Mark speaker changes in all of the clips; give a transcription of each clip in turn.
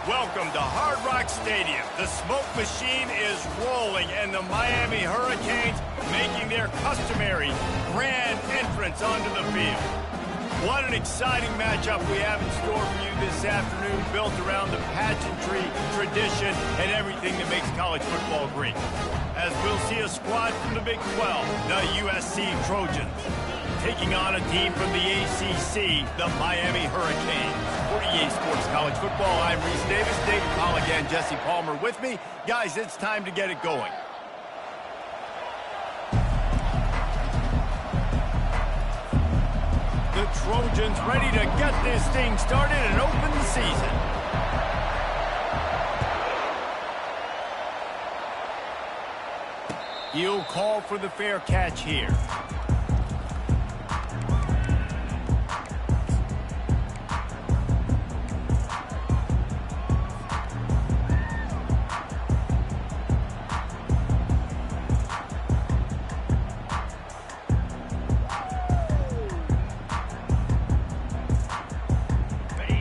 Speaker 1: Welcome to Hard Rock Stadium. The smoke machine is rolling, and the Miami Hurricanes making their customary grand entrance onto the field. What an exciting matchup we have in store for you this afternoon, built around the pageantry, tradition, and everything that makes college football great. As we'll see a squad from the Big 12, the USC Trojans, taking on a team from the ACC, the Miami Hurricanes. For EA Sports College Football, I'm Reese Davis, David Colligan, Jesse Palmer with me. Guys, it's time to get it going. The Trojans ready to get this thing started and open the season. He'll call for the fair catch here.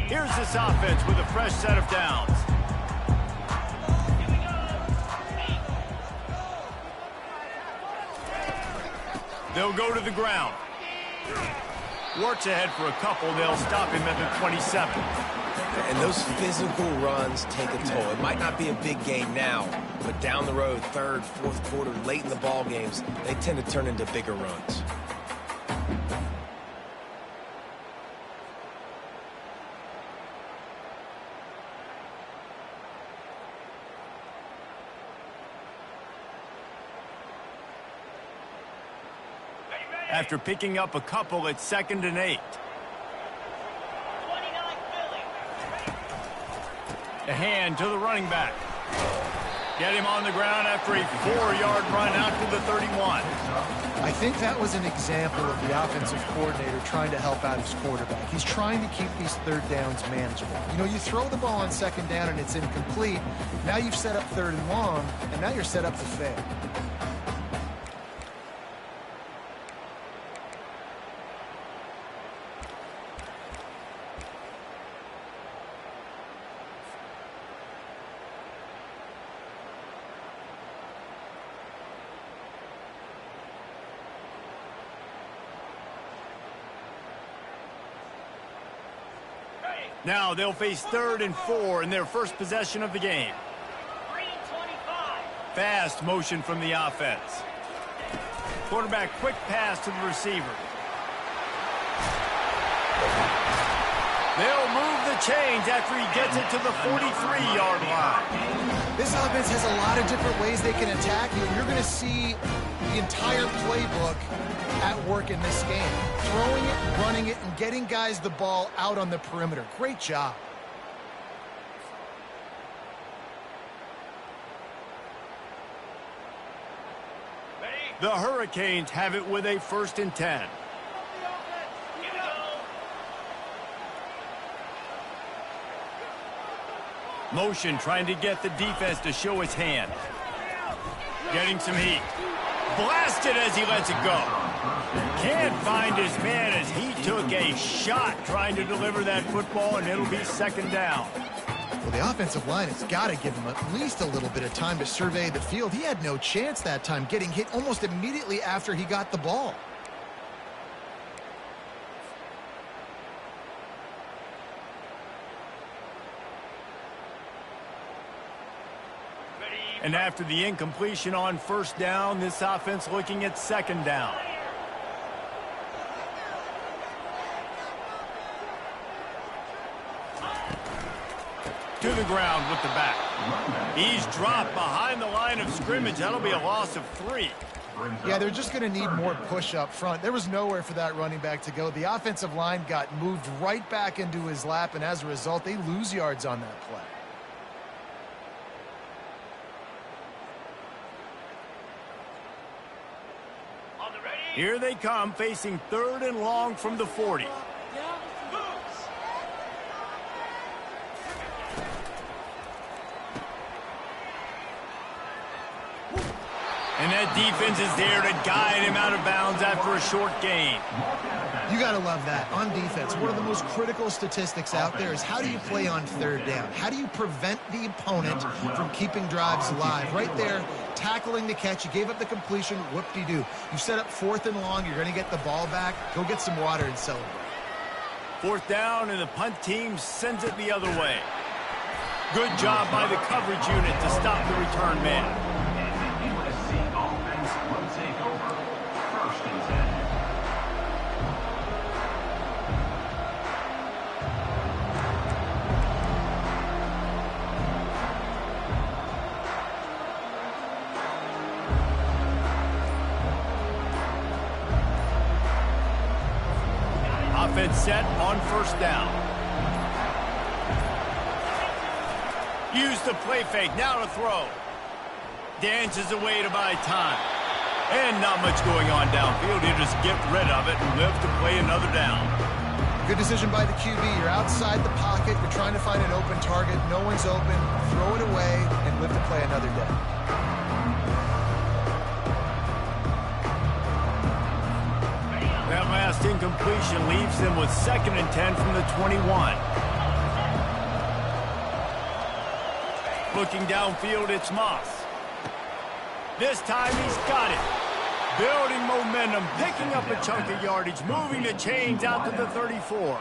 Speaker 1: Here's this offense with a fresh set of downs. They'll go to the ground. Works ahead for a couple. They'll stop him at the 27.
Speaker 2: And those physical runs take a toll. It might not be a big game now, but down the road, third, fourth quarter, late in the ball games, they tend to turn into bigger runs.
Speaker 1: After picking up a couple at 2nd and 8. A hand to the running back. Get him on the ground after a 4-yard run out to the 31.
Speaker 3: I think that was an example of the offensive coordinator trying to help out his quarterback. He's trying to keep these third downs manageable. You know, you throw the ball on 2nd down and it's incomplete. Now you've set up 3rd and long, and now you're set up to fail.
Speaker 1: Now they'll face 3rd and 4 in their first possession of the game. Fast motion from the offense. Quarterback quick pass to the receiver. They'll move the chains after he gets it to the 43-yard line.
Speaker 3: This offense has a lot of different ways they can attack you, and you're going to see the entire playbook at work in this game. Throwing it, running it, and getting guys the ball out on the perimeter. Great job.
Speaker 1: The Hurricanes have it with a 1st and 10. Motion trying to get the defense to show his hand. Getting some heat. Blasted as he lets it go. Can't find his man as he took a shot trying to deliver that football, and it'll be 2nd down.
Speaker 3: Well, the offensive line has got to give him at least a little bit of time to survey the field. He had no chance that time, getting hit almost immediately after he got the ball.
Speaker 1: And after the incompletion on 1st down, this offense looking at 2nd down. To the ground with the back. He's dropped behind the line of scrimmage. That'll be a loss of 3.
Speaker 3: Yeah, they're just going to need more push up front. There was nowhere for that running back to go. The offensive line got moved right back into his lap, and as a result, they lose yards on that play.
Speaker 1: Here they come, facing 3rd and long from the 40. And that defense is there to guide him out of bounds after a short gain.
Speaker 3: You got to love that. On defense, one of the most critical statistics out there is how do you play on third down? How do you prevent the opponent from keeping drives alive? Right there, tackling the catch. You gave up the completion. Whoop-de-doo. You set up 4th and long. You're going to get the ball back. Go get some water and celebrate.
Speaker 1: 4th down, and the punt team sends it the other way. Good job by the coverage unit to stop the return man.
Speaker 4: USC offense will take over. 1st and 10.
Speaker 1: Offense set on 1st down. Use the play fake, now to throw. Dances away to buy time. And not much going on downfield. He'll just get rid of it and live to play another down.
Speaker 3: Good decision by the QB. You're outside the pocket. You're trying to find an open target. No one's open. Throw it away and live to play another day.
Speaker 1: That last incompletion leaves them with 2nd and 10 from the 21. Looking downfield, it's Moss. This time he's got it. Building momentum, picking up a chunk of yardage, moving the chains out to the 34.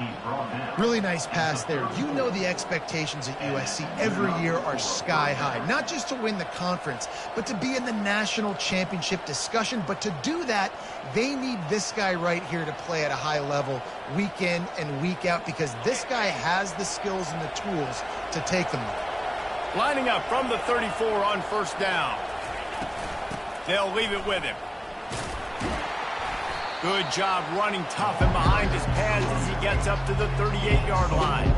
Speaker 3: Really nice pass there. You know the expectations at USC every year are sky high. Not just to win the conference, but to be in the national championship discussion. But to do that, they need this guy right here to play at a high level week in and week out, because this guy has the skills and the tools to take them there.
Speaker 1: Lining up from the 34 on 1st down. They'll leave it with him. Good job running tough and behind his pads as he gets up to the 38-yard line.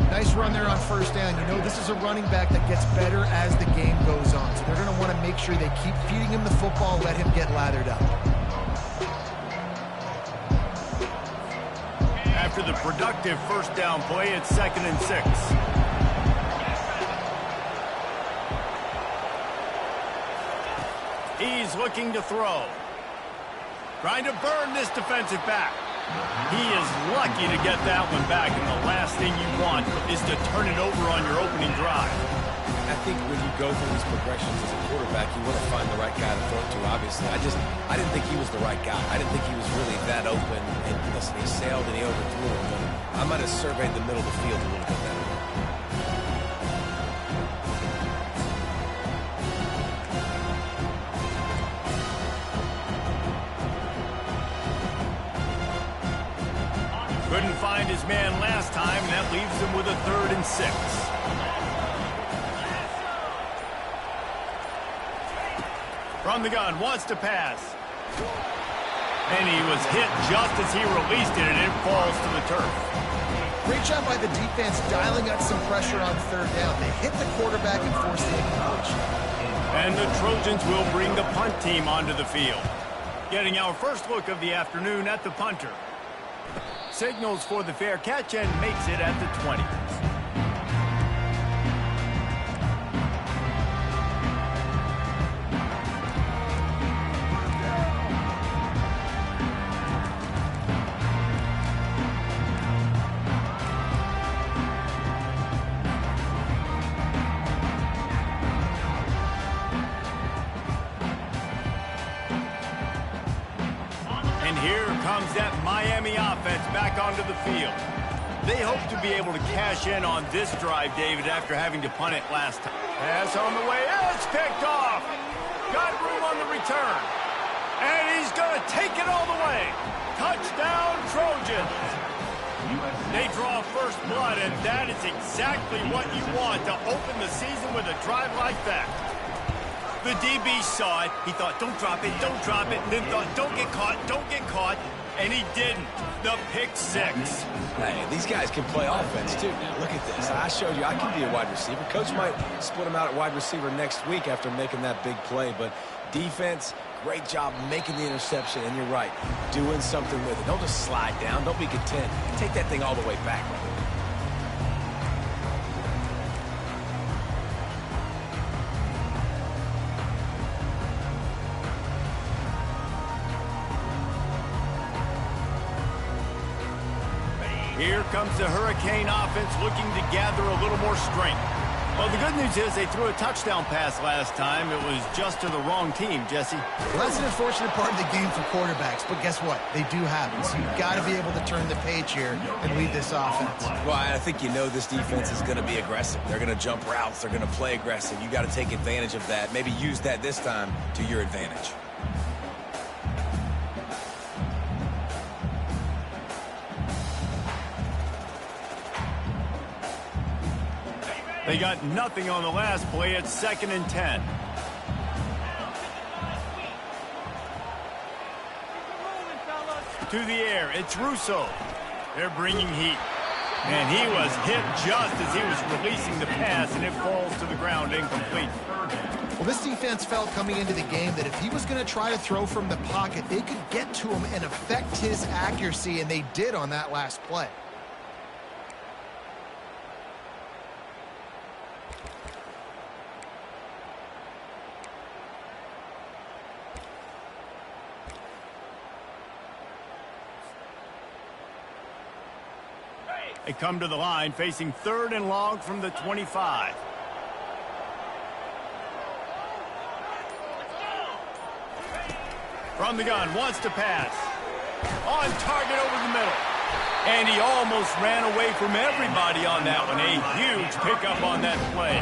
Speaker 3: Nice run there on 1st down. You know this is a running back that gets better as the game goes on. So they're going to want to make sure they keep feeding him the football, let him get lathered up.
Speaker 1: After the productive 1st down play, it's 2nd and 6. He's looking to throw. Trying to burn this defensive back. He is lucky to get that one back, and the last thing you want is to turn it over on your opening drive.
Speaker 2: I think when you go through these progressions as a quarterback, you want to find the right guy to throw to, obviously. I didn't think he was the right guy. I didn't think he was really that open. And listen, he sailed and he overthrew it, but I might have surveyed the middle of the field a little bit better.
Speaker 1: Couldn't find his man last time, and that leaves him with a 3rd and 6. From the gun, wants to pass. And he was hit just as he released it, and it falls to the turf.
Speaker 3: Great job by the defense dialing up some pressure on 3rd down. They hit the quarterback and forced the incompletion.
Speaker 1: And the Trojans will bring the punt team onto the field. Getting our first look of the afternoon at the punter. Signals for the fair catch and makes it at the 20. Here comes that Miami offense back onto the field. They hope to be able to cash in on this drive, David, after having to punt it last time. Pass on the way. It's picked off. Got room on the return. And he's going to take it all the way. Touchdown, Trojans. They draw first blood, and that is exactly what you want to open the season with a drive like that. The DB saw it. He thought, don't drop it, and then thought, don't get caught, and he didn't. The pick 6.
Speaker 2: Hey, these guys can play offense, too. Now, look at this. I showed you I can be a wide receiver. Coach might split him out at wide receiver next week after making that big play, but defense, great job making the interception, and you're right, doing something with it. Don't just slide down. Don't be content. Take that thing all the way back.
Speaker 1: comes the Hurricane offense looking to gather a little more strength. Well, the good news is they threw a touchdown pass last time. It was just to the wrong team, Jesse.
Speaker 3: Well, that's an unfortunate part of the game for quarterbacks, but guess what? They do happen, so you've got to be able to turn the page here and lead this offense.
Speaker 2: Well, I think you know this defense is going to be aggressive. They're going to jump routes. They're going to play aggressive. You got to take advantage of that. Maybe use that this time to your advantage.
Speaker 1: They got nothing on the last play. It's 2nd and 10. To the air, it's Russo. They're bringing heat. And he was hit just as he was releasing the pass, and it falls to the ground incomplete.
Speaker 3: Well, this defense felt coming into the game that if he was going to try to throw from the pocket, they could get to him and affect his accuracy, and they did on that last play.
Speaker 1: They come to the line facing 3rd and long from the 25. From the gun, wants to pass. On target over the middle. And he almost ran away from everybody on that one. A huge pickup on that play.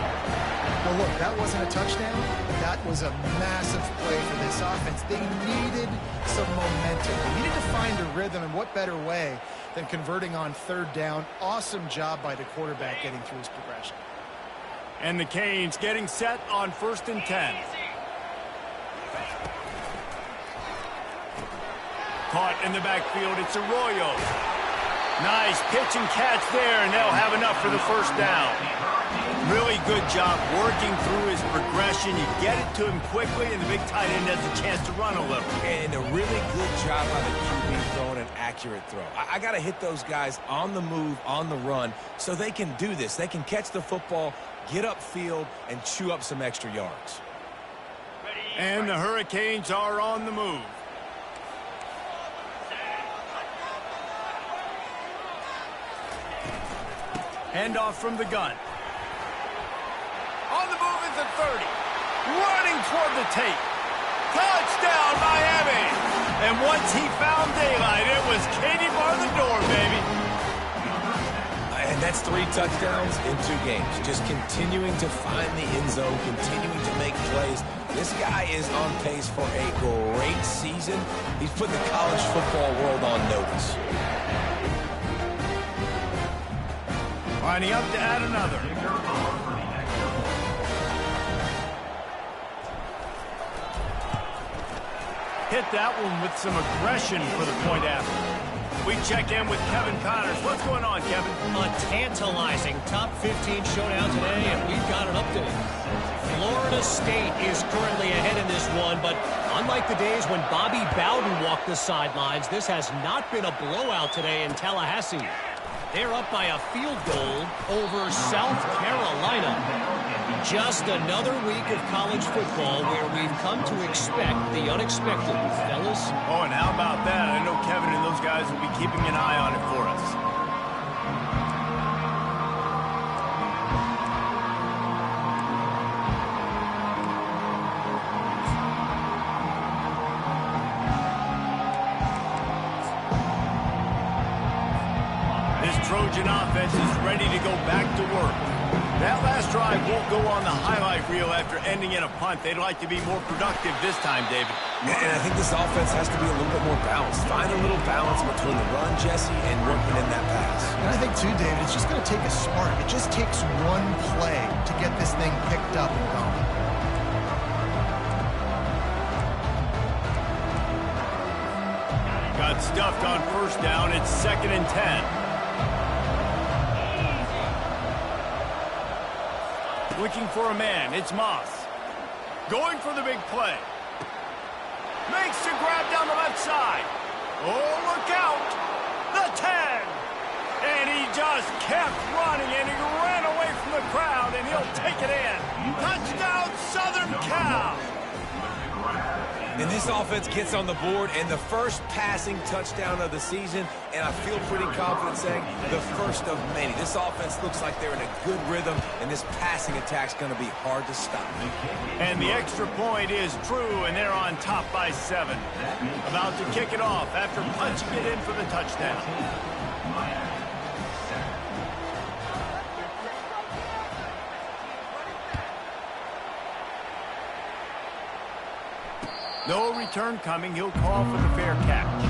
Speaker 3: Well, look, that wasn't a touchdown. That was a massive play for this offense. They needed some momentum. They needed to find a rhythm, and what better way than converting on 3rd down. Awesome job by the quarterback getting through his progression.
Speaker 1: And the Canes getting set on 1st and 10. Caught in the backfield, it's Arroyo. Nice pitch and catch there, and they'll have enough for the 1st down. Really good job working through his progression. You get it to him quickly, and the big tight end has a chance to run a little.
Speaker 2: And a really good job by the QB throwing an accurate throw. I got to hit those guys on the move, on the run, so they can do this. They can catch the football, get upfield, and chew up some extra yards.
Speaker 1: And the Hurricanes are on the move. Handoff from the gun. On the move is the 30. Running toward the tape. Touchdown, Miami! And once he found daylight, it was Katie bar the door, baby.
Speaker 2: And that's 3 touchdowns in 2 games. Just continuing to find the end zone, continuing to make plays. This guy is on pace for a great season. He's put the college football world on notice.
Speaker 1: Lining up to add another. Hit that one with some aggression for the point after. We check in with Kevin Connors. What's going on, Kevin?
Speaker 5: A tantalizing top 15 showdown today, and we've got an update. Florida State is currently ahead in this one, but unlike the days when Bobby Bowden walked the sidelines, this has not been a blowout today in Tallahassee. They're up by a field goal over South Carolina. Just another week of college football where we've come to expect the unexpected, fellas.
Speaker 1: Oh, and how about that? I know Kevin and those guys will be keeping an eye on it for us. Trojan offense is ready to go back to work. That last drive won't go on the highlight reel after ending in a punt. They'd like to be more productive this time, David.
Speaker 2: And I think this offense has to be a little bit more balanced. Find a little balance between the run, Jesse, and working in that pass.
Speaker 3: And I think, too, David, it's just going to take a spark. It just takes one play to get this thing picked up and going.
Speaker 1: Got stuffed on 1st down. It's 2nd and 10. Looking for a man, it's Moss. Going for the big play. Makes the grab down the left side. Oh, look out. The 10. And he just kept running, and he ran away from the crowd, and he'll take it in. Touchdown, Southern Cal.
Speaker 2: And this offense gets on the board, and the first passing touchdown of the season, and I feel pretty confident saying the first of many. This offense looks like they're in a good rhythm, and this passing attack's going to be hard to stop.
Speaker 1: And the extra point is true, and they're on top by 7. About to kick it off after punching it in for the touchdown. No return coming. He'll call for the fair catch.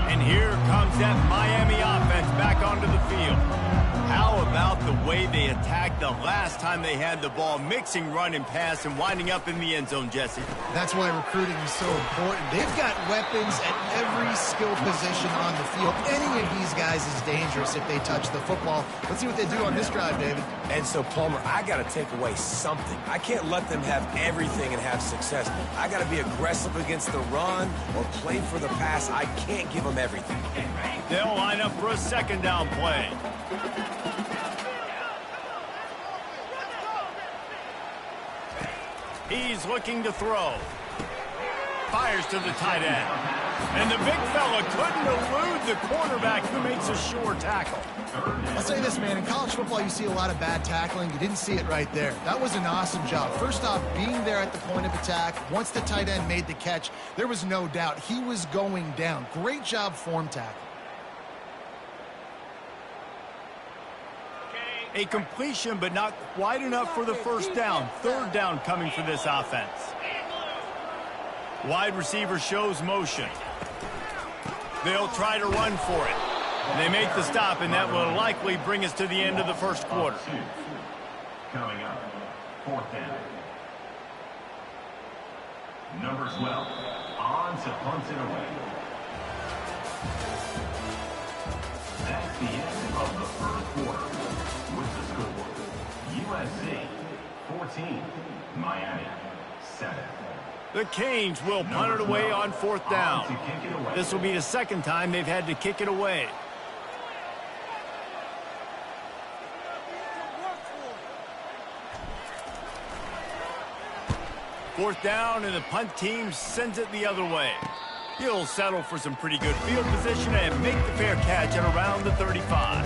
Speaker 1: And here comes that Miami offense back onto the field. How about the way they attacked the last time they had the ball, mixing run and pass and winding up in the end zone, Jesse?
Speaker 3: That's why recruiting is so important. They've got weapons at every skill position on the field. Any of these guys is dangerous if they touch the football. Let's see what they do on this drive, David.
Speaker 2: And so, Palmer, I got to take away something. I can't let them have everything and have success. I got to be aggressive against the run or play for the pass. I can't give them everything.
Speaker 1: They'll line up for a second down play. He's looking to throw. Fires to the tight end. And the big fella couldn't elude the quarterback who makes a sure tackle.
Speaker 3: I'll say this, man. In college football, you see a lot of bad tackling. You didn't see it right there. That was an awesome job. First off, being there at the point of attack. Once the tight end made the catch, there was no doubt he was going down. Great job form tackle.
Speaker 1: A completion, but not quite enough for the first down. Third down coming for this offense. Wide receiver shows motion. They'll try to run for it. They make the stop, and that will likely bring us to the end of the first quarter.
Speaker 4: Coming up, 4th down. Number 12, on to punt it away. That's the end of the first quarter. With the score, USC 14, Miami 7.
Speaker 1: The Canes will punt it away on 4th down. This will be the second time they've had to kick it away. Fourth down, and the punt team sends it the other way. He'll settle for some pretty good field position and make the fair catch at around the 35.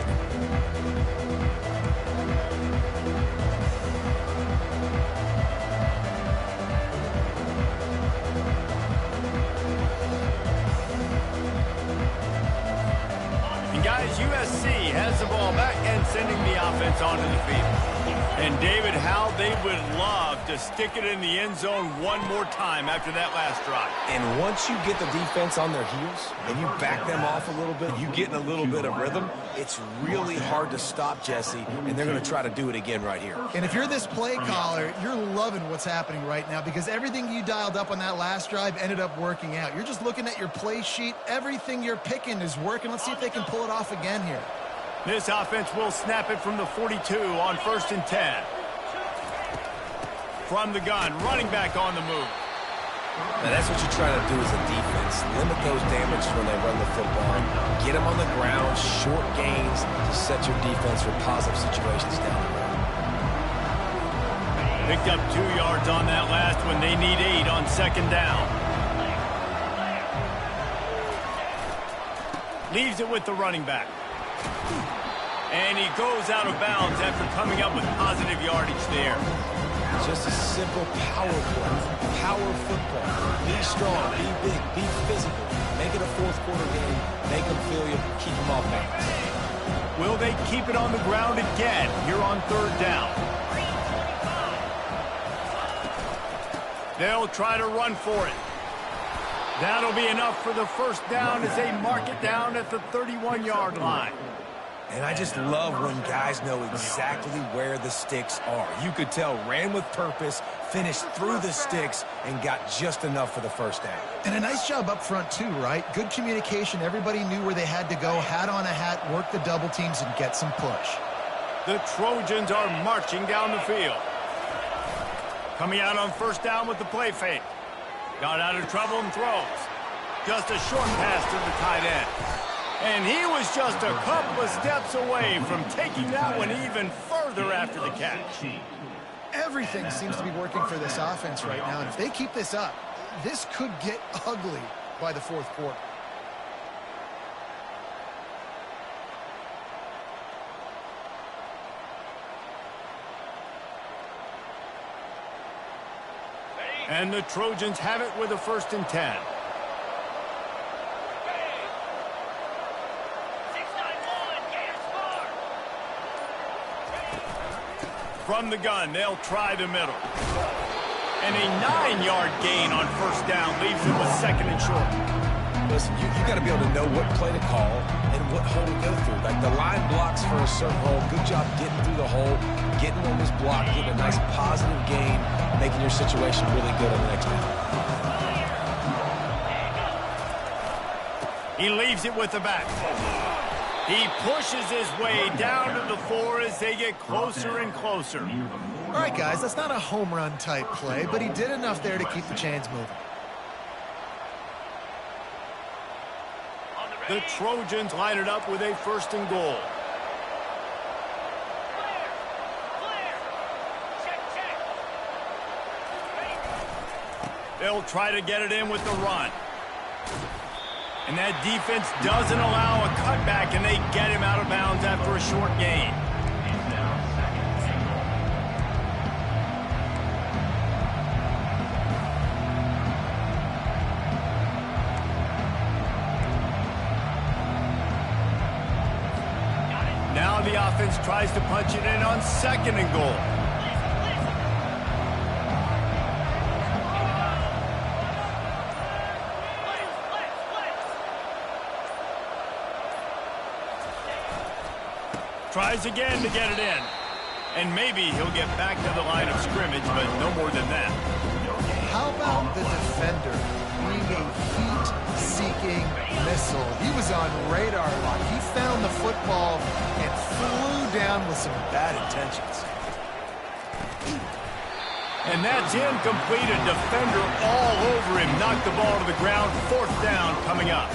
Speaker 1: Guys, USC has the ball back and sending the offense onto the field. And David, how they would love to stick it in the end zone one more time after that last drive.
Speaker 2: And once you get the defense on their heels and you back them off a little bit, you get in a little bit of rhythm, it's really hard to stop, Jesse, and they're going to try to do it again right here.
Speaker 3: And if you're this play caller, you're loving what's happening right now because everything you dialed up on that last drive ended up working out. You're just looking at your play sheet. Everything you're picking is working. Let's see if they can pull it off again here.
Speaker 1: This offense will snap it from the 42 on 1st and 10. From the gun, running back on the move.
Speaker 2: Now that's what you're trying to do as a defense. Limit those damages when they run the football. Get them on the ground, short gains to set your defense for positive situations down the road.
Speaker 1: Picked up 2 yards on that last one. They need 8 on 2nd down. Leaves it with the running back. And he goes out of bounds after coming up with positive yardage there.
Speaker 2: Just a simple power play. Power football. Be strong, be big, be physical. Make it a 4th quarter game. Make them feel you. Keep them off balance.
Speaker 1: Will they keep it on the ground again here on 3rd down? They'll try to run for it. That'll be enough for the first down as they mark it down at the 31-yard line.
Speaker 2: And I just love when guys know exactly where the sticks are. You could tell ran with purpose, finished through the sticks, and got just enough for the first down.
Speaker 3: And a nice job up front too, right? Good communication. Everybody knew where they had to go, hat on a hat, work the double teams, and get some push.
Speaker 1: The Trojans are marching down the field. Coming out on first down with the play fake. Got out of trouble and throws. Just a short pass to the tight end. And he was just a couple of steps away from taking that one even further after the catch.
Speaker 3: Everything seems to be working for this offense right now, and if they keep this up, this could get ugly by the fourth quarter.
Speaker 1: And the Trojans have it with a 1st and 10. From the gun, they'll try the middle. And a 9-yard gain on first down leaves them with 2nd and short.
Speaker 2: Listen, you got to be able to know what play to call and what hole to go through. Like the line blocks for a certain hole. Good job getting through the hole, getting what was blocked, getting a nice positive gain, making your situation really good on the next down.
Speaker 1: He leaves it with the back. He pushes his way down to the 4 as they get closer and closer.
Speaker 3: All right, guys, that's not a home run type play, but he did enough there to keep the chains moving.
Speaker 1: The Trojans line it up with a 1st and goal. They'll try to get it in with the run. And that defense doesn't allow a cutback, and they get him out of bounds after a short gain. Now the offense tries to punch it in on 2nd and goal. Tries again to get it in. And maybe he'll get back to the line of scrimmage, but no more than that.
Speaker 3: How about the defender being a heat-seeking missile? He was on radar lock. He found the football and flew down with some bad intentions.
Speaker 1: And that's incomplete. A defender all over him. Knocked the ball to the ground. 4th down coming up.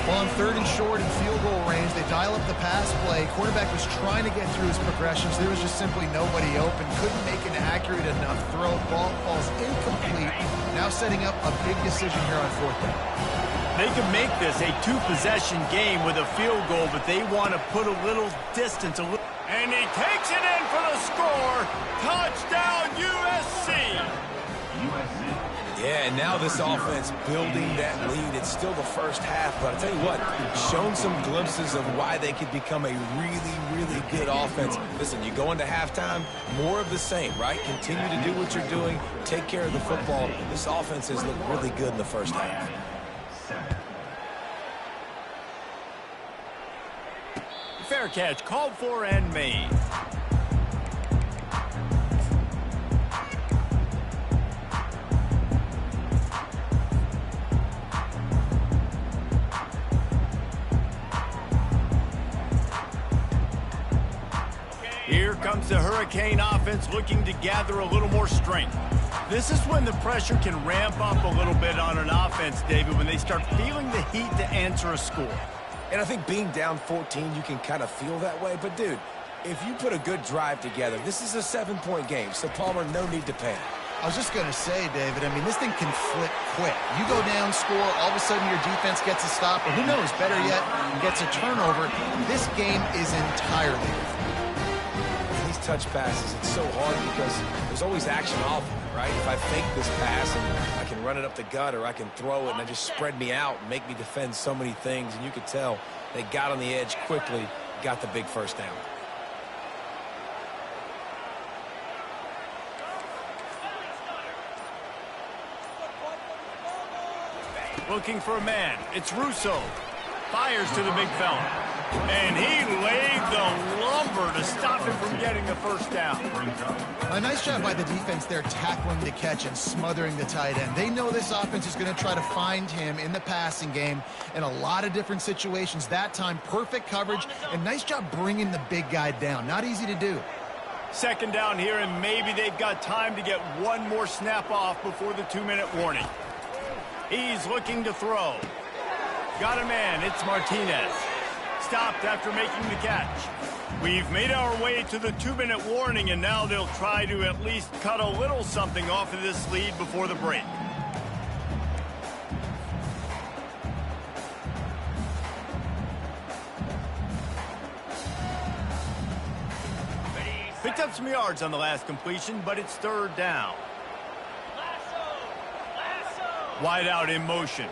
Speaker 3: Well, on 3rd and short and field goal range, they dial up the pass play. Quarterback was trying to get through his progressions. There was just simply nobody open. Couldn't make an accurate enough throw. Ball falls incomplete. Now setting up a big decision here on 4th down.
Speaker 1: They can make this a 2-possession game with a field goal, but they want to put a little distance. And he takes it in for the score. Touchdown, USC.
Speaker 2: Yeah, and now this offense building that lead. It's still the first half, but I'll tell you what, shown some glimpses of why they could become a really, really good offense. Listen, you go into halftime, more of the same, right? Continue to do what you're doing, take care of the football. This offense has looked really good in the first half.
Speaker 1: Fair catch, called for and made. Here comes the Hurricane offense looking to gather a little more strength. This is when the pressure can ramp up a little bit on an offense, David, when they start feeling the heat to answer a score.
Speaker 2: And I think being down 14, you can kind of feel that way. But, dude, if you put a good drive together, this is a 7-point game. So, Palmer, no need to panic.
Speaker 3: I was just going to say, David, I mean, this thing can flip quick. You go down, score, all of a sudden your defense gets a stop, or who knows, better yet, gets a turnover. This game is entirely different.
Speaker 2: These touch passes, it's so hard because there's always action off of it, right? If I fake this pass and I can run it up the gut, or I can throw it and it just spread me out and make me defend so many things, and you could tell they got on the edge quickly, got the big first down.
Speaker 1: Looking for a man. It's Russo. Fires to the big fella. And he laid the lumber to stop him from getting the first down.
Speaker 3: A nice job by the defense there, tackling the catch and smothering the tight end. They know this offense is going to try to find him in the passing game in a lot of different situations. That time, perfect coverage, and nice job bringing the big guy down. Not easy to do.
Speaker 1: Second down here, and maybe they've got time to get one more snap off before the 2-minute warning. He's looking to throw. Got a man, it's Martinez. Stopped after making the catch. We've made our way to the 2-minute warning, and now they'll try to at least cut a little something off of this lead before the break. Picked up some yards on the last completion, but it's third down. Wide out in motion.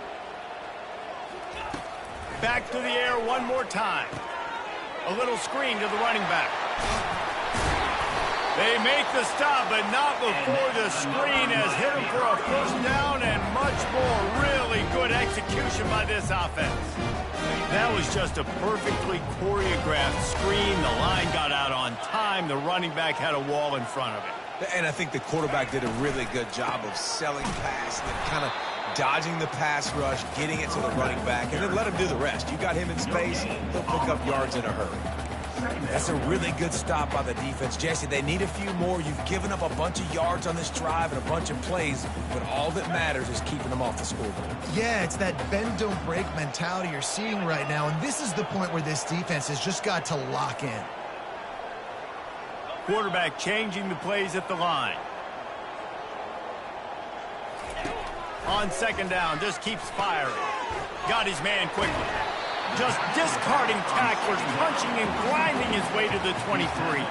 Speaker 1: Back to the air one more time. A little screen to the running back. They make the stop, but not before the screen has hit him for a first down, and much more. Really good execution by this offense. That was just a perfectly choreographed screen. The line got out on time. The running back had a wall in front of it.
Speaker 2: And I think the quarterback did a really good job of selling pass and then kind of dodging the pass rush, getting it to the running back, and then let him do the rest. You got him in space, he'll pick up yards in a hurry. That's a really good stop by the defense. Jesse, they need a few more. You've given up a bunch of yards on this drive and a bunch of plays, but all that matters is keeping them off the scoreboard.
Speaker 3: Yeah, it's that bend, don't break mentality you're seeing right now, and this is the point where this defense has just got to lock in.
Speaker 1: Quarterback changing the plays at the line. On second down, just keeps firing. Got his man quickly. Just discarding tacklers, punching and grinding his way to the 23.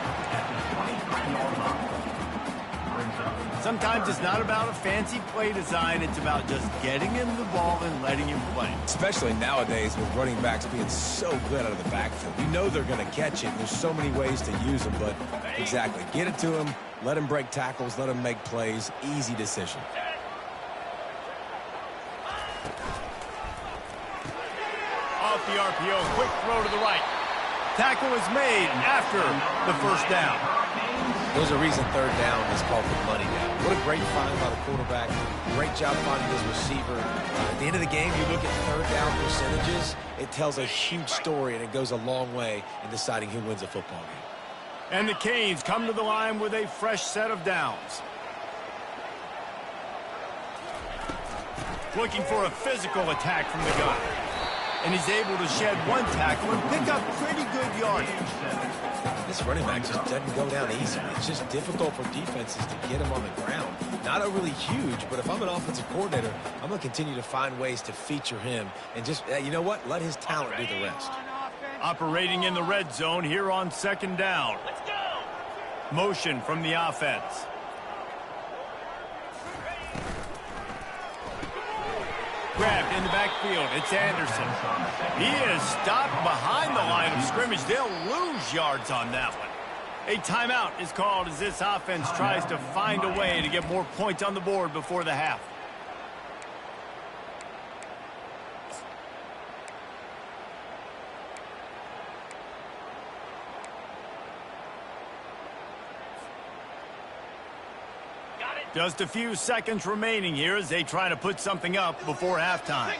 Speaker 1: Sometimes it's not about a fancy play design. It's about just getting him the ball and letting him play.
Speaker 2: Especially nowadays with running backs being so good out of the backfield. You know they're going to catch it. There's so many ways to use them, but exactly. Get it to him, let him break tackles, let him make plays. Easy decision.
Speaker 1: Off the RPO, quick throw to the right. Tackle is made after the first down.
Speaker 2: There's a reason third down is called the money down. What a great find by the quarterback. Great job finding his receiver. At the end of the game, you look at third down percentages, it tells a huge story, and it goes a long way in deciding who wins a football game.
Speaker 1: And the Canes come to the line with a fresh set of downs. Looking for a physical attack from the gun. And he's able to shed one tackle and pick up pretty good yardage.
Speaker 2: This running back just doesn't go down easily. It's just difficult for defenses to get him on the ground. Not a really huge, but if I'm an offensive coordinator, I'm going to continue to find ways to feature him. And just, you know what? Let his talent do the rest.
Speaker 1: Operating in the red zone here on second down. Let's go. Motion from the offense. Grabbed in the backfield. It's Anderson. He is stopped behind the line of scrimmage. They'll lose yards on that one. A timeout is called as this offense tries to find a way to get more points on the board before the half. Just a few seconds remaining here as they try to put something up before halftime.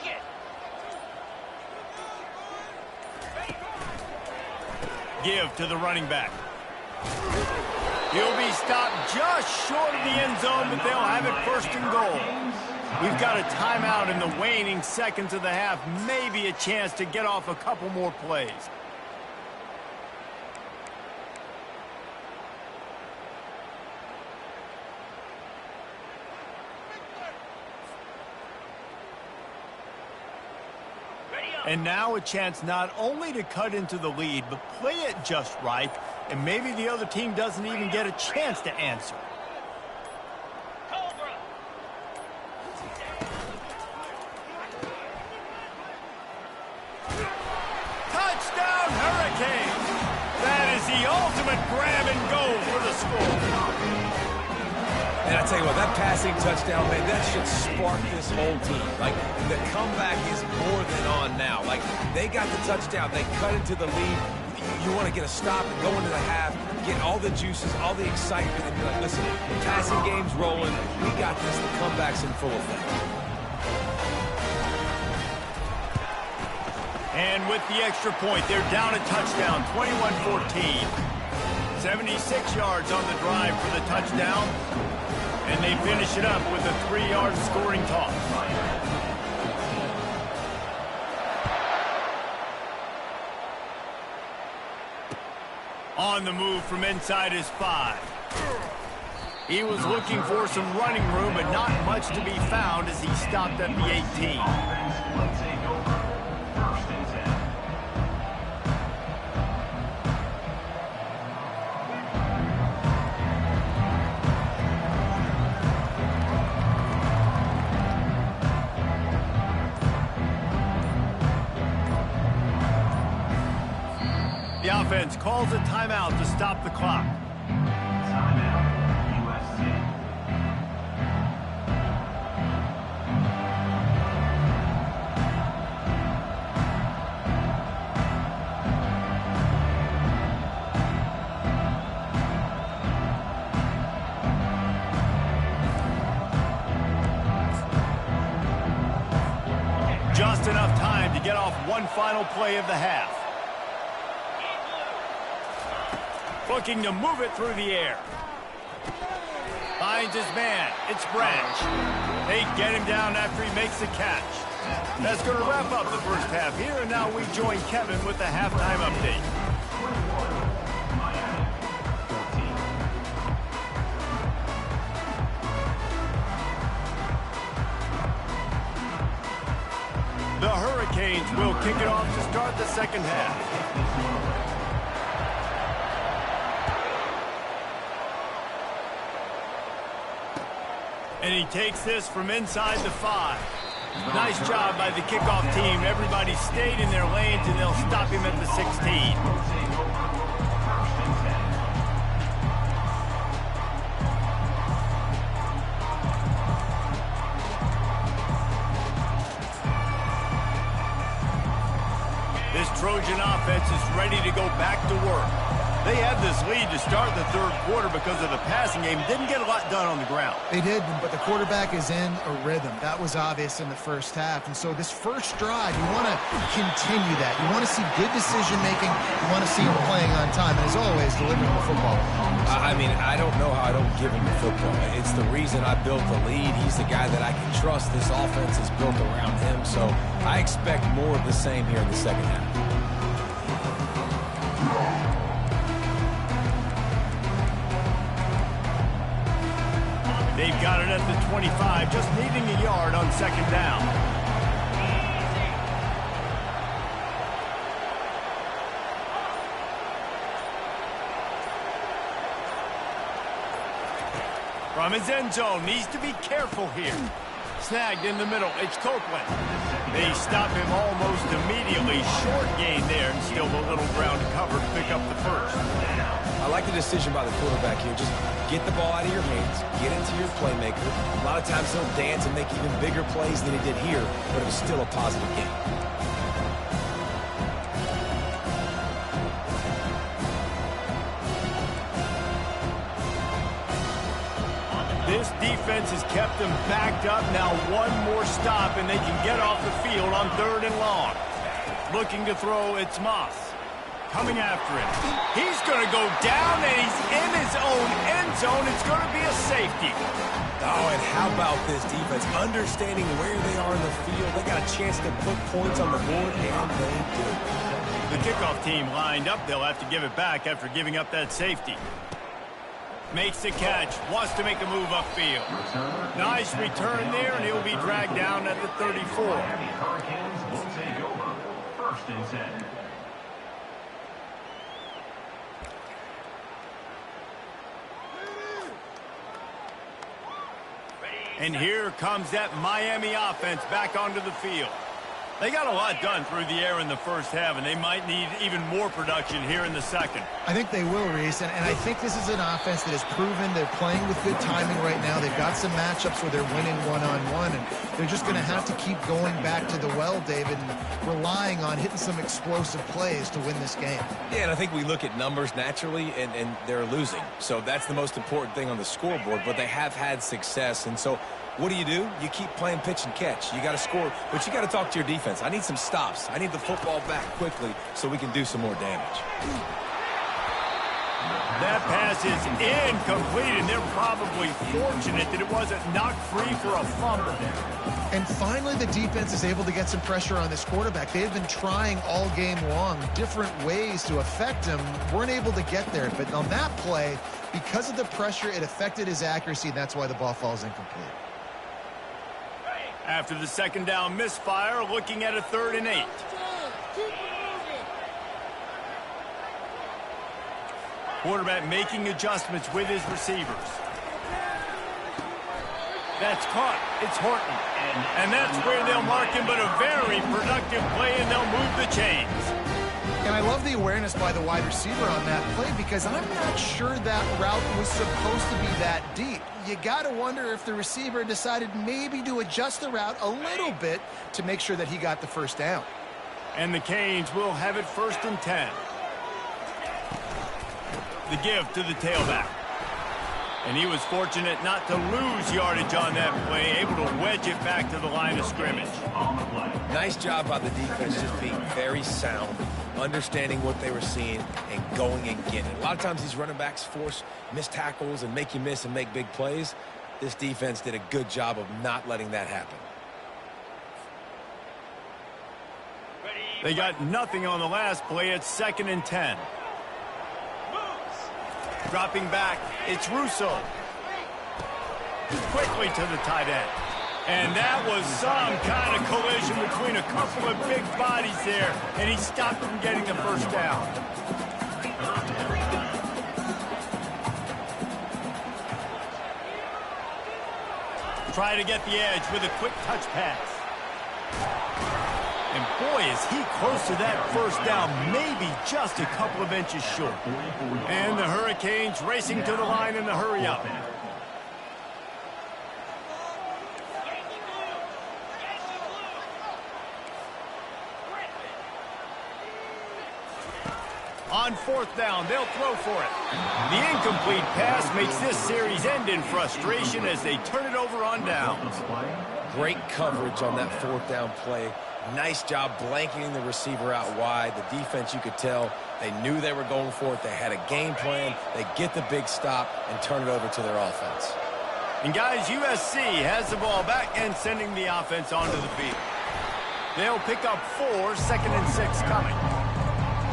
Speaker 1: Give to the running back. He'll be stopped just short of the end zone, but they'll have it first and goal. We've got a timeout in the waning seconds of the half. Maybe a chance to get off a couple more plays. And now a chance not only to cut into the lead, but play it just right, and maybe the other team doesn't even get a chance to answer. Touchdown, Hurricanes! That is the ultimate grab and go for the score.
Speaker 2: And I tell you what, that passing touchdown, man, that should spark this whole team. Like, the comeback is more than on now. Like, they got the touchdown. They cut into the lead. You want to get a stop and go into the half, get all the juices, all the excitement, and be like, listen, the passing game's rolling. We got this. The comeback's in full effect. And
Speaker 1: with the extra point, they're down a touchdown, 21-14. 76 yards on the drive for the touchdown. And they finish it up with a 3-yard scoring toss. On the move from inside his 5. He was looking for some running room, but not much to be found as he stopped at the 18. The offense calls a timeout to stop the clock.
Speaker 4: Timeout, USC.
Speaker 1: Just enough time to get off one final play of the half. Looking to move it through the air. Finds his man. It's Branch. They get him down after he makes the catch. That's going to wrap up the first half here, and now we join Kevin with the halftime update. The Hurricanes will kick it off to start the second half. And he takes this from inside the 5. Nice job by the kickoff team. Everybody stayed in their lanes, and they'll stop him at the 16. This Trojan offense is ready to go back to work. They had this lead to start the third quarter because of the passing game. Didn't get a lot done on the ground.
Speaker 3: They did, but the quarterback is in a rhythm. That was obvious in the first half. And so this first drive, you want to continue that. You want to see good decision-making. You want to see him playing on time. And as always, delivering the football.
Speaker 2: I mean, I don't know how I don't give him the football. It's the reason I built the lead. He's the guy that I can trust. This offense is built around him. So I expect more of the same here in the second half.
Speaker 1: They've got it at the 25, just needing a yard on second down. From his end zone, needs to be careful here. Snagged in the middle, it's Copeland. They stop him almost immediately. Short gain there, and still a little ground to cover to pick up the first.
Speaker 2: I like the decision by the quarterback here. Just get the ball out of your hands, get into your playmaker. A lot of times he'll dance and make even bigger plays than he did here, but it was still a positive game.
Speaker 1: This defense has kept them backed up. Now one more stop, and they can get off the field on 3rd and long. Looking to throw, it's Moss. Coming after him. He's going to go down, and he's in his own end zone. It's going to be a safety.
Speaker 2: Oh, and how about this defense? Understanding where they are in the field. They got a chance to put points on the board, and they do.
Speaker 1: The kickoff team lined up. They'll have to give it back after giving up that safety. Makes the catch. Wants to make a move upfield. Nice return there, and he'll be dragged down at the 34.
Speaker 4: Hurricanes will take over. 1st and 10.
Speaker 1: And here comes that Miami offense back onto the field. They got a lot done through the air in the first half, and they might need even more production here in the second.
Speaker 3: I think they will, Reese, and I think this is an offense that has proven they're playing with good timing right now. They've got some matchups where they're winning one-on-one, and they're just going to have to keep going back to the well, David, and relying on hitting some explosive plays to win this game.
Speaker 2: Yeah, and I think we look at numbers naturally, and they're losing. So that's the most important thing on the scoreboard, but they have had success, and so what do? You keep playing pitch and catch. You got to score, but you got to talk to your defense. I need some stops. I need the football back quickly so we can do some more damage.
Speaker 1: That pass is incomplete, and they're probably fortunate that it wasn't knocked free for a fumble.
Speaker 3: And finally, the defense is able to get some pressure on this quarterback. They have been trying all game long different ways to affect him. Weren't able to get there. But on that play, because of the pressure, it affected his accuracy, and that's why the ball falls incomplete.
Speaker 1: After the second down misfire, looking at a 3rd and 8. Quarterback making adjustments with his receivers. That's caught. It's Horton. And that's where they'll mark him, but a very productive play, and they'll move the chains.
Speaker 3: And I love the awareness by the wide receiver on that play because I'm not sure that route was supposed to be that deep. You got to wonder if the receiver decided maybe to adjust the route a little bit to make sure that he got the first down.
Speaker 1: And the Canes will have it 1st and 10. The give to the tailback. And he was fortunate not to lose yardage on that play, able to wedge it back to the line of scrimmage.
Speaker 2: Nice job by the defense, just being very sound, understanding what they were seeing, and going and getting it. A lot of times these running backs force missed tackles and make you miss and make big plays. This defense did a good job of not letting that happen.
Speaker 1: They got nothing on the last play. It's 2nd and 10. Dropping back, it's Russo. Quickly to the tight end. And that was some kind of collision between a couple of big bodies there, and he stopped from getting the first down. Try to get the edge with a quick touch pass. And boy, is he close to that first down, maybe just a couple of inches short. And the Hurricanes racing to the line in the hurry up. On 4th down, they'll throw for it. The incomplete pass makes this series end in frustration as they turn it over on downs.
Speaker 2: Great coverage on that 4th down play. Nice job blanketing the receiver out wide. The defense, you could tell, they knew they were going for it. They had a game plan. They get the big stop and turn it over to their offense.
Speaker 1: And guys, USC has the ball back and sending the offense onto the field. They'll pick up 4, 2nd and 6 coming.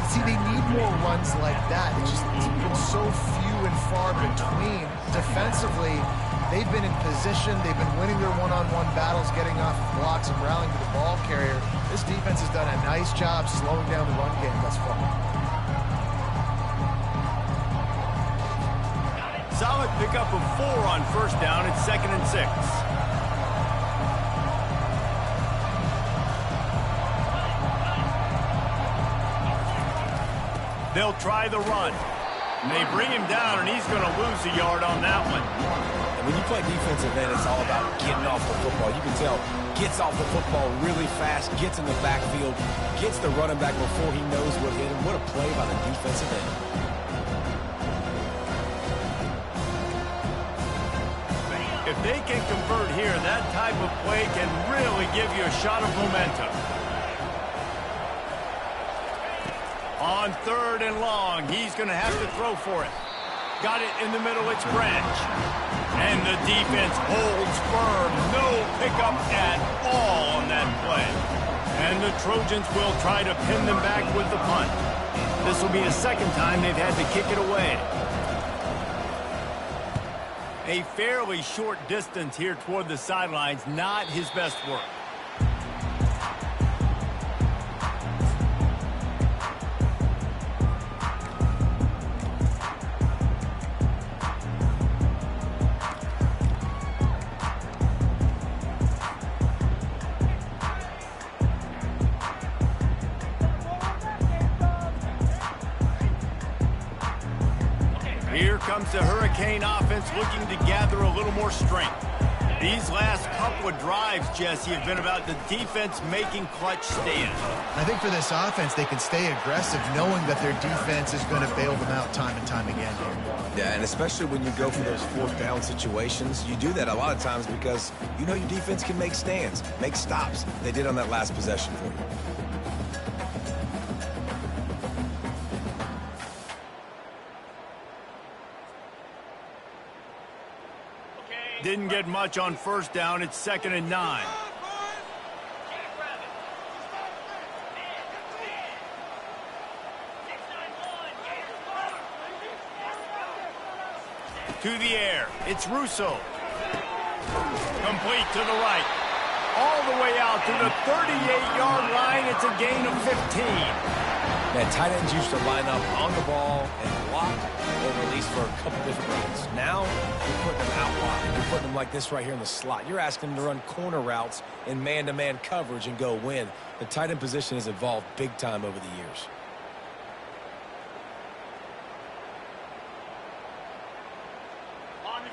Speaker 3: See, they need more runs like that. It's been so few and far between. Defensively, they've been in position. They've been winning their one-on-one battles, getting off blocks and rallying to the ball carrier. This defense has done a nice job slowing down the run game thus far.
Speaker 1: Solid pickup of 4 on 1st down. It's 2nd and 6. They'll try the run. They bring him down, and he's going to lose a yard on that one.
Speaker 2: And when you play defensive end, it's all about getting off the football. You can tell, gets off the football really fast, gets in the backfield, gets the running back before he knows what hit him. What a play by the defensive end.
Speaker 1: If they can convert here, that type of play can really give you a shot of momentum. On 3rd and long, he's going to have to throw for it. Got it in the middle, it's Branch. And the defense holds firm. No pickup at all on that play. And the Trojans will try to pin them back with the punt. This will be the 2nd time they've had to kick it away. A fairly short distance here toward the sidelines, not his best work. Here comes the Hurricane offense looking to gather a little more strength. These last couple of drives, Jesse, have been about the defense making clutch stands.
Speaker 3: I think for this offense, they can stay aggressive knowing that their defense is going to bail them out time and time again here.
Speaker 2: Yeah, and especially when you go for those 4th down situations, you do that a lot of times because you know your defense can make stands, make stops. They did on that last possession for you.
Speaker 1: didn't get much on first down. It's 2nd and 9. To the air. It's Russo. Complete to the right. All the way out to the 38-yard line. It's a gain of 15.
Speaker 2: Man, tight ends used to line up on the ball and block or release for a couple different routes. Now, you're putting them out wide. You're putting them like this right here in the slot. You're asking them to run corner routes in man-to-man coverage and go win. The tight end position has evolved big time over the years.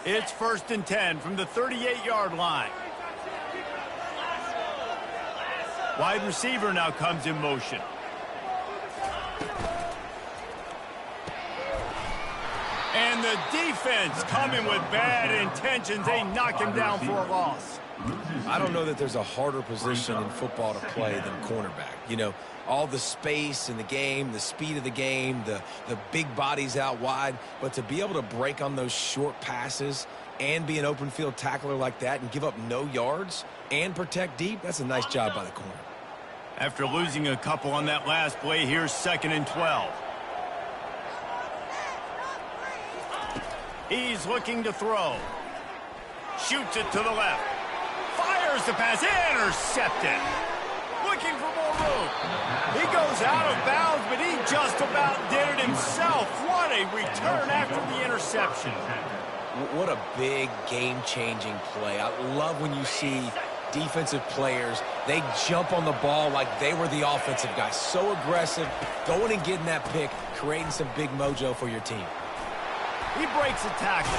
Speaker 1: It's 1st and 10 from the 38-yard line. Wide receiver now comes in motion. And the defense coming with bad intentions. They knock him down for a loss.
Speaker 2: I don't know that there's a harder position in football to play than cornerback. You know, all the space in the game, the speed of the game, the big bodies out wide. But to be able to break on those short passes and be an open field tackler like that and give up no yards and protect deep, that's a nice job by the corner.
Speaker 1: After losing a couple on that last play, here's 2nd and 12. He's looking to throw. Shoots it to the left. Fires the pass. Intercepted. Looking for more room. He goes out of bounds, but he just about did it himself. What a return after the interception.
Speaker 2: What a big game-changing play. I love when you see defensive players, they jump on the ball like they were the offensive guy. So aggressive, going and getting that pick, creating some big mojo for your team.
Speaker 1: He breaks a tackle.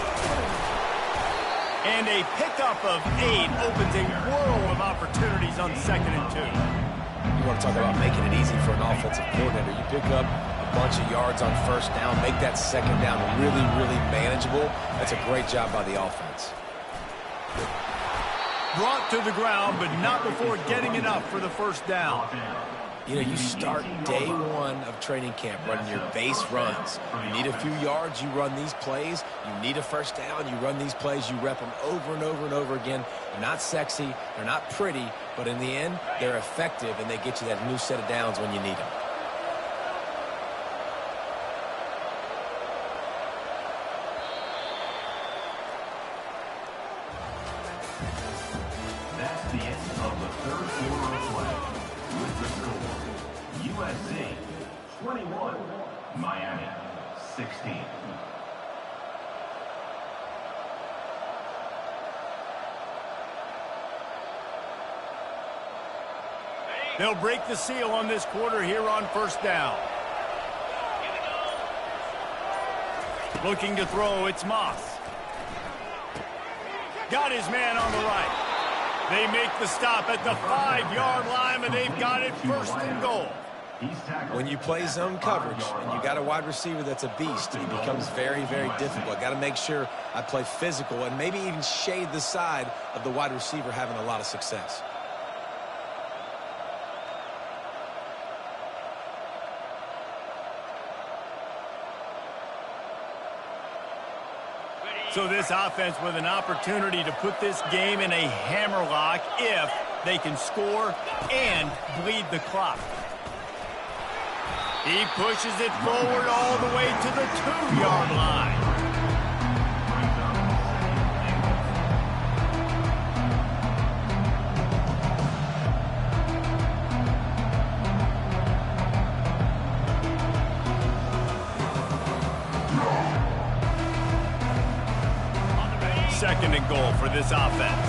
Speaker 1: And a pickup of 8 opens a world of opportunities on 2nd and 2.
Speaker 2: You want to talk about making it easy for an offensive coordinator. You pick up a bunch of yards on first down, make that second down really, really manageable. That's a great job by the offense.
Speaker 1: Brought to the ground, but not before getting enough for the first down.
Speaker 2: You know, you start day one of training camp running your base runs. You need a few yards, you run these plays. You need a first down, you run these plays. You rep them over and over and over again. They're not sexy, they're not pretty, but in the end, they're effective, and they get you that new set of downs when you need them.
Speaker 4: That's the end of the 3rd quarter of play. With the score, USC 21, Miami 16.
Speaker 1: They'll break the seal on this quarter here on first down. Looking to throw, it's Moss. Got his man on the right. They make the stop at the 5-yard line, and they've got it 1st and goal.
Speaker 2: When you play zone coverage and you got a wide receiver that's a beast, it becomes very, very difficult. Got to make sure I play physical and maybe even shade the side of the wide receiver having a lot of success.
Speaker 1: So this offense with an opportunity to put this game in a hammerlock if they can score and bleed the clock. He pushes it forward all the way to the 2-yard line. Second and goal for this offense.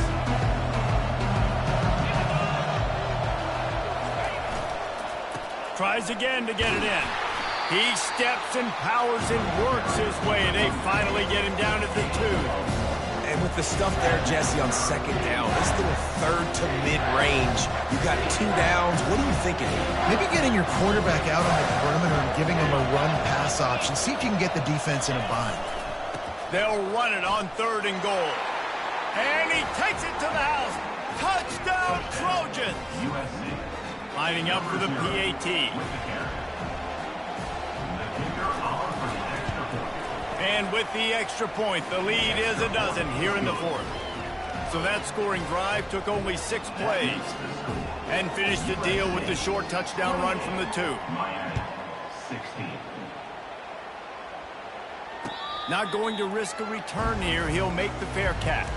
Speaker 1: Tries again to get it in. He steps and powers and works his way. They finally get him down at the 2.
Speaker 2: And with the stuff there, Jesse, on second down, this little third to mid-range, you got 2 downs. What are you thinking here?
Speaker 3: Maybe getting your quarterback out on the perimeter and giving him a run-pass option. See if you can get the defense in a bind.
Speaker 1: They'll run it on 3rd and goal. And he takes it to the house. Touchdown, Trojans!
Speaker 4: USC
Speaker 1: lining up for the PAT. And with the extra point, the lead is a dozen here in the 4th. So that scoring drive took only 6 plays and finished the deal with the short touchdown run from the 2.
Speaker 4: Miami, 16.
Speaker 1: Not going to risk a return here. He'll make the fair catch.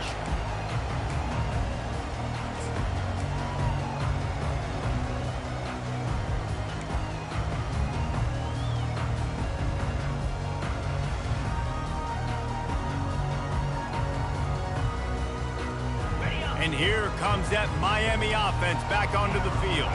Speaker 1: And here comes that Miami offense back onto the field.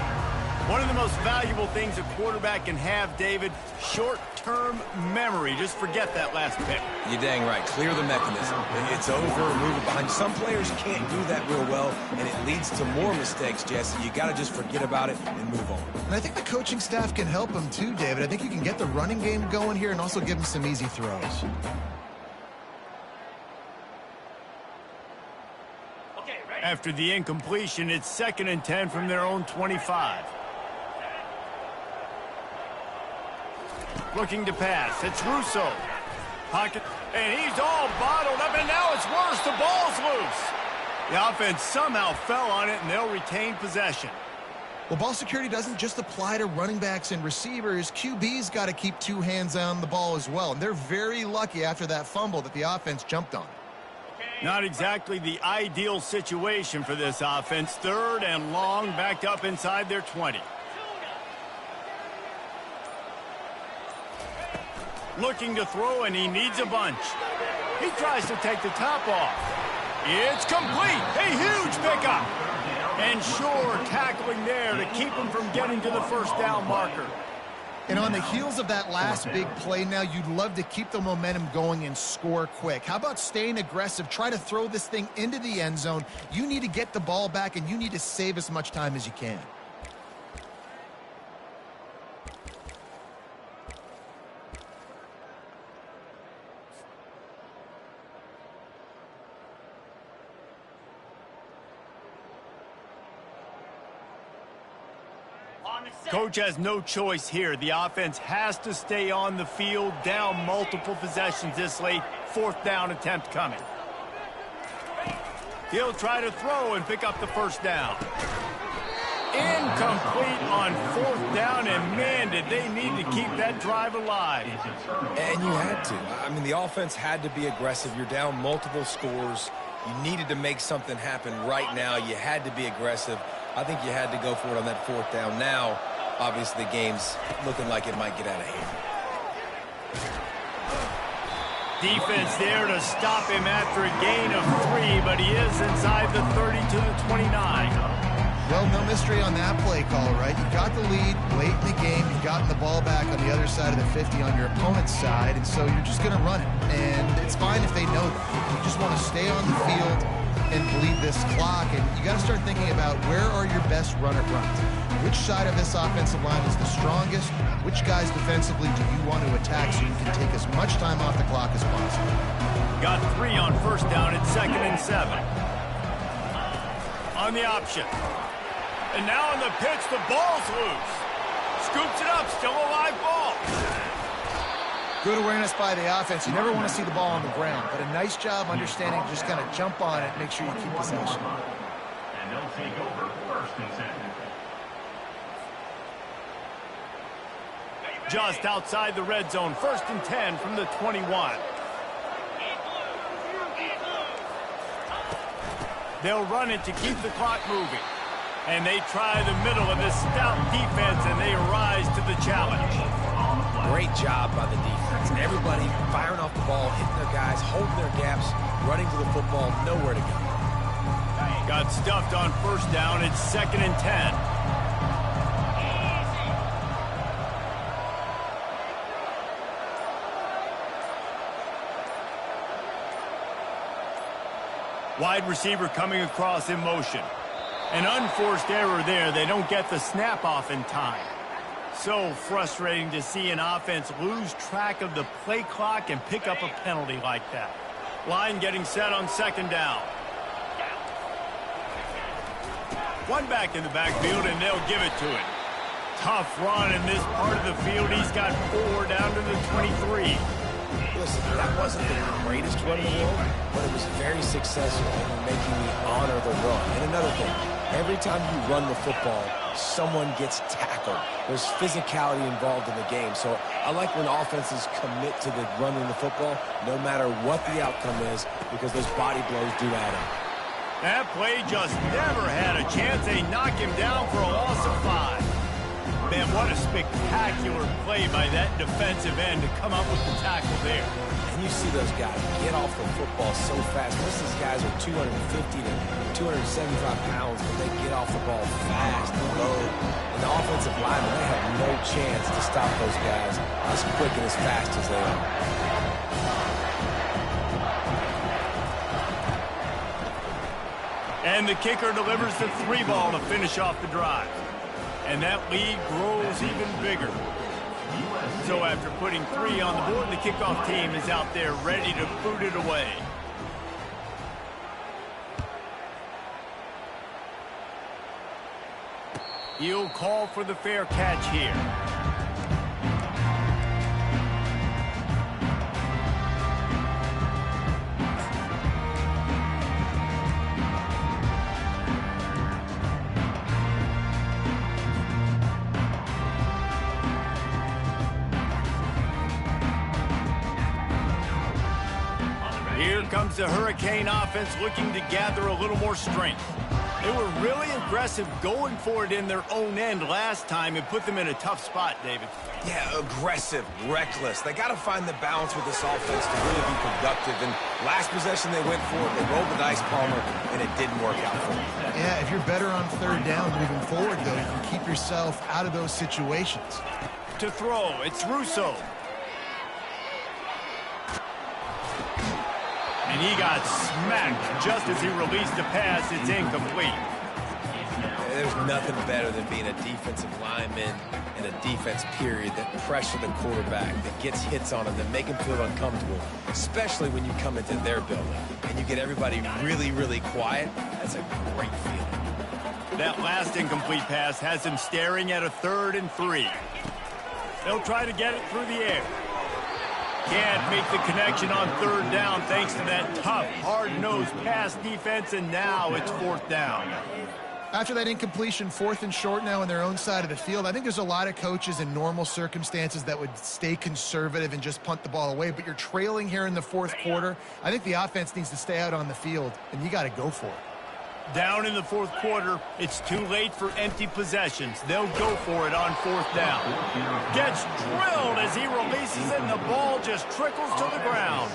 Speaker 1: One of the most valuable things a quarterback can have, David, short-term memory. Just forget that last pick.
Speaker 2: You're dang right. Clear the mechanism. It's over, move it behind. Some players can't do that real well, and it leads to more mistakes, Jesse. You got to just forget about it and move on.
Speaker 3: And I think the coaching staff can help him too, David. I think you can get the running game going here and also give him some easy throws.
Speaker 1: After the incompletion, it's 2nd and 10 from their own 25. Looking to pass. It's Russo. Pocket. And he's all bottled up, and now it's worse. The ball's loose. The offense somehow fell on it, and they'll retain possession.
Speaker 3: Well, ball security doesn't just apply to running backs and receivers. QB's got to keep 2 hands on the ball as well. And they're very lucky after that fumble that the offense jumped on.
Speaker 1: Not exactly the ideal situation for this offense. 3rd and long, backed up inside their 20. Looking to throw, and he needs a bunch. He tries to take the top off. It's complete. A huge pickup. And sure, tackling there to keep him from getting to the first down marker.
Speaker 3: And on the heels of that last big play now, you'd love to keep the momentum going and score quick. How about staying aggressive? Try to throw this thing into the end zone. You need to get the ball back, and you need to save as much time as you can.
Speaker 1: Coach has no choice here. The offense has to stay on the field, down multiple possessions this late. 4th down attempt coming. He'll try to throw and pick up the first down. Incomplete on 4th down, and man, did they need to keep that drive alive.
Speaker 2: And you had to. I mean, the offense had to be aggressive. You're down multiple scores. You needed to make something happen right now. You had to be aggressive. I think you had to go for it on that 4th down. Now, obviously, the game's looking like it might get out of hand.
Speaker 1: Defense there to stop him after a gain of 3, but he is inside the 30 to the 29.
Speaker 3: Well, no mystery on that play call, right? You got the lead late in the game. You've gotten the ball back on the other side of the 50 on your opponent's side, and so you're just going to run it. And it's fine if they know that. You just want to stay on the field and bleed this clock, and you got to start thinking about where are your best runner runs. Which side of this offensive line is the strongest? Which guys defensively do you want to attack so you can take as much time off the clock as possible?
Speaker 1: Got 3 on 1st down at 2nd and 7. On the option. And now on the pitch, the ball's loose. Scoops it up, still a live ball.
Speaker 3: Good awareness by the offense. You never want to see the ball on the ground, but a nice job understanding to just kind of jump on it and make sure you keep possession.
Speaker 4: And they'll take over 1st and 10.
Speaker 1: Just outside the red zone, 1st and 10 from the 21. They'll run it to keep the clock moving. And they try the middle of this stout defense, and they rise to the challenge.
Speaker 2: Great job by the defense. Everybody firing off the ball, hitting their guys, holding their gaps, running to the football, nowhere to go.
Speaker 1: Got stuffed on 1st down. It's 2nd and 10. Wide receiver coming across in motion. An unforced error there. They don't get the snap off in time. So frustrating to see an offense lose track of the play clock and pick up a penalty like that. Line getting set on 2nd down. One back in the backfield, and they'll give it to him. Tough run in this part of the field. He's got 4 down to the 23.
Speaker 2: Listen, that wasn't the greatest run in the world, but it was very successful in making me honor the run. And another thing, every time you run the football, someone gets tackled. There's physicality involved in the game. So I like when offenses commit to the running the football, no matter what the outcome is, because those body blows do add up.
Speaker 1: That play just never had a chance. They knock him down for a loss of 5. Man, what a spectacular play by that defensive end to come up with the tackle there.
Speaker 2: And you see those guys get off the football so fast. Most of these guys are 250 to 275 pounds, but they get off the ball fast and low. And the offensive linemen, they have no chance to stop those guys as quick and as fast as they are.
Speaker 1: And the kicker delivers the 3 ball to finish off the drive. And that lead grows even bigger. So after putting 3 on the board, the kickoff team is out there ready to boot it away. He'll call for the fair catch here. Here comes the Hurricane offense looking to gather a little more strength. They were really aggressive going for it in their own end last time and put them in a tough spot, David.
Speaker 2: Yeah, aggressive, reckless. They got to find the balance with this offense to really be productive. And last possession they went for it, they rolled the dice, Palmer, and it didn't work out for them.
Speaker 3: Yeah, if you're better on 3rd down moving forward, though, you can keep yourself out of those situations.
Speaker 1: To throw, it's Russo. And he got smacked just as he released a pass. It's incomplete.
Speaker 2: There's nothing better than being a defensive lineman and a defense period that pressure the quarterback, that gets hits on him, that make him feel uncomfortable, especially when you come into their building and you get everybody really, really quiet. That's a great feeling.
Speaker 1: That last incomplete pass has him staring at a 3rd and 3. They'll try to get it through the air. Can't make the connection on 3rd down thanks to that tough, hard-nosed pass defense, and now it's 4th down.
Speaker 3: After that incompletion, 4th and short now on their own side of the field, I think there's a lot of coaches in normal circumstances that would stay conservative and just punt the ball away, but you're trailing here in the 4th quarter. I think the offense needs to stay out on the field, and you got to go for it.
Speaker 1: Down in the 4th quarter, it's too late for empty possessions. They'll go for it on 4th down. Gets drilled as he releases it, and the ball just trickles to the ground.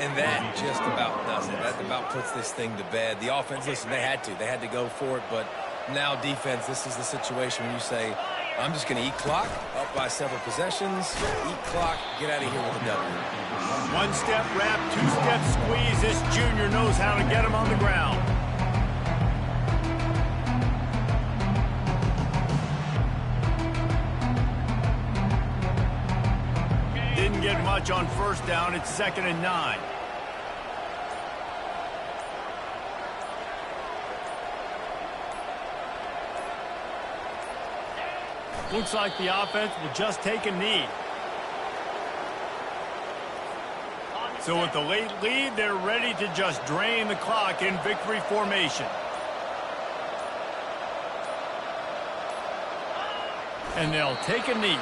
Speaker 2: And that just about does it. That about puts this thing to bed. The offense, listen, they had to go for it, but now defense, this is the situation when you say, I'm just going to eat clock, up by several possessions, eat clock, get out of here with a W.
Speaker 1: 1-step wrap, 2-step squeeze. This junior knows how to get him on the ground. Didn't get much on 1st down. It's 2nd and 9. Looks like the offense will just take a knee. So with the late lead, they're ready to just drain the clock in victory formation. And they'll take a knee.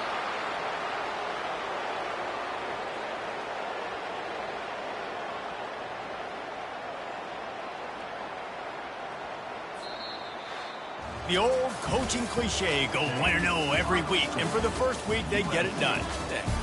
Speaker 1: The old coaching cliche, go 1-0 every week. And for the first week, they get it done.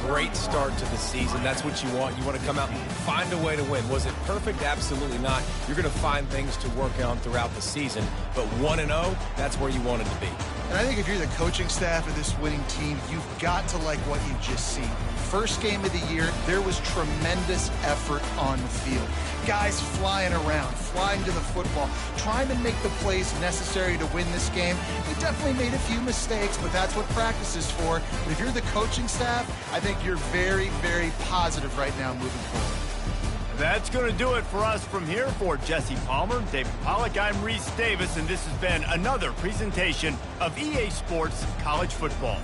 Speaker 2: Great start to the season. That's what you want. You want to come out and find a way to win. Was it perfect? Absolutely not. You're going to find things to work on throughout the season. But 1-0, that's where you wanted to be.
Speaker 3: And I think if you're the coaching staff of this winning team, you've got to like what you've just seen. First game of the year, there was tremendous effort on the field. Guys flying around, flying to the football, trying to make the plays necessary to win this game. We definitely made a few mistakes, but that's what practice is for. But if you're the coaching staff, I think you're very, very positive right now moving forward.
Speaker 1: That's going to do it for us from here. For Jesse Palmer, David Pollack, I'm Reese Davis, and this has been another presentation of EA Sports College Football.